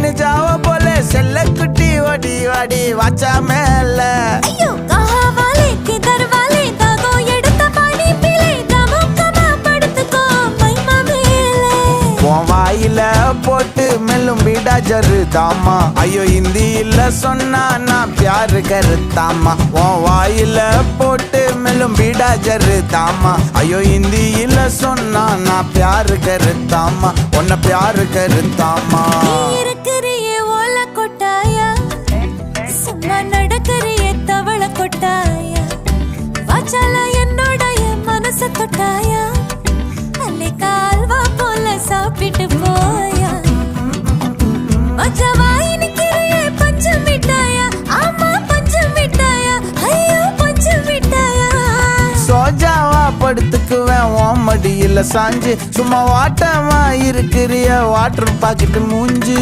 மீன் ஜாவ போல செல்ல குட்டி ஓடி வாடி வாச்சா மேல ஐயோ கஹாவாலே கிதர்வாலே தாகோ எடுத்த பாடி பிளே தமுக்கமா படுத்துக்கோ மைமா மேலே உன் வாயில போட்டு மெல்லும் பீடா ஜருதாமா ஐயோ ஹிந்தியில சொன்னா நான் பியாரு கருத்தாமா உன் வாயில போட்டு மெல்லும் பீடா ஜருதாமா ஐயோ ஹிந்தியில சொன்னா நான் பியாரு கருத்தாமா உன்னை பியாரு கருத்தாமா இருக்கிறியே ஓல கொட்டாயா சும்மா நடக்கிறியே தவள கொட்டாயா வாச்சால என்னோடைய மனச தொட்டாயா அல்லே கால்வா போல சாப்பிட்டு போயா மச்சவா இனிக்கிறியே பஞ்சம் மிட்டாயா ஆமா பஞ்சம் மிட்டாயா ஐயோ பஞ்சம் மிட்டாயா சோஜாவா படுத்துக்குவேன் உன் மடியில சாஞ்சு சும்மா வாட்டமா இருக்கிறிய வாட்டர் பாக்கெட்டு மூஞ்சி